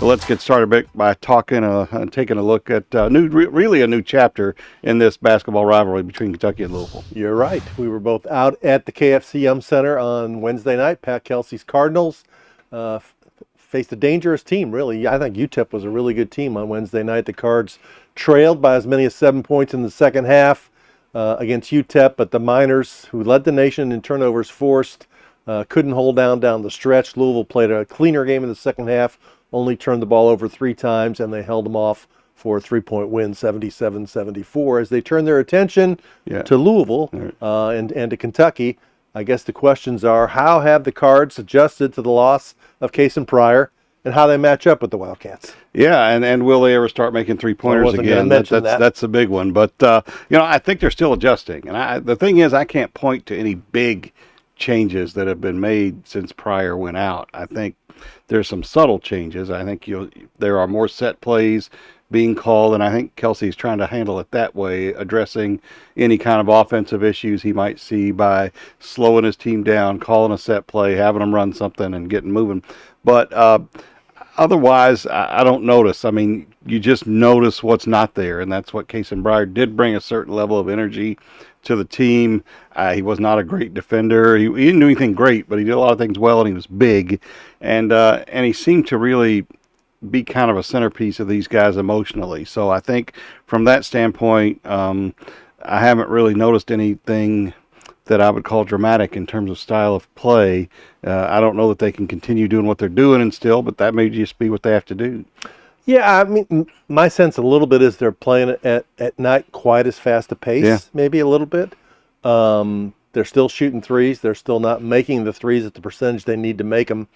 But let's get started by talking and taking a look at really a new chapter in this basketball rivalry between Kentucky and Louisville. You're right. We were both out at the KFC Yum Center on Wednesday night. Pat Kelsey's Cardinals faced a dangerous team, really. I think UTEP was a really good team on Wednesday night. The Cards trailed by as many as 7 points in the second half against UTEP, but the Miners, who led the nation in turnovers forced, couldn't hold down the stretch. Louisville played a cleaner game in the second half, only turned the ball over 3 times, and they held them off for a 3-point win, 77-74. As they turn their attention to Louisville and to Kentucky, I guess the questions are, how have the Cards adjusted to the loss of Case and Pryor, and how they match up with the Wildcats? Yeah, and will they ever start making three-pointers again? That's a big one. But, I think they're still adjusting. And the thing is, I can't point to any big changes that have been made since Pryor went out. I think there's some subtle changes. I think there are more set plays being called, and I think Kelsey's trying to handle it that way, addressing any kind of offensive issues he might see by slowing his team down, calling a set play, having them run something, and getting moving. But otherwise, I don't notice. I mean, you just notice what's not there, and that's what Case and Pryor did bring a certain level of energy to the team. He was not a great defender. He didn't do anything great, but he did a lot of things well, and he was big. And he seemed to really be kind of a centerpiece of these guys emotionally. So I think from that standpoint, I haven't really noticed anything that I would call dramatic in terms of style of play. I don't know that they can continue doing what they're doing and still, but that may just be what they have to do. Yeah, I mean, my sense a little bit is they're playing at not quite as fast a pace, maybe a little bit. They're still shooting threes. They're still not making the threes at the percentage they need to make them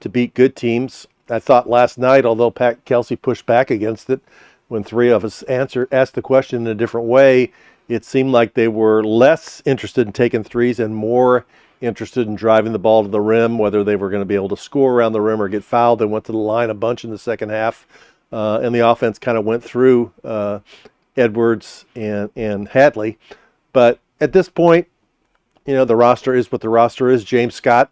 to beat good teams. I thought last night, although Pat Kelsey pushed back against it, when three of us asked the question in a different way, it seemed like they were less interested in taking threes and more interested in driving the ball to the rim, whether they were going to be able to score around the rim or get fouled. They went to the line a bunch in the second half. And the offense kind of went through Edwards and Hadley. But at this point, the roster is what the roster is. James Scott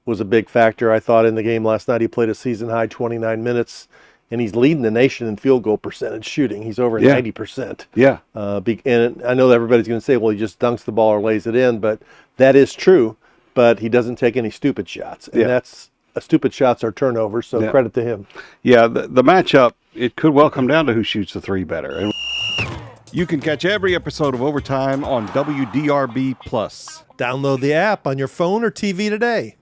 was a big factor, I thought, in the game last night. He played a season-high 29 minutes, and he's leading the nation in field goal percentage shooting. He's over 90%. Yeah. And I know that everybody's going to say, well, he just dunks the ball or lays it in, but that is true. But he doesn't take any stupid shots, and that's stupid shots are turnovers, so credit to him. Yeah, the matchup, it could well come down to who shoots the three better. And you can catch every episode of Overtime on WDRB+. Download the app on your phone or TV today.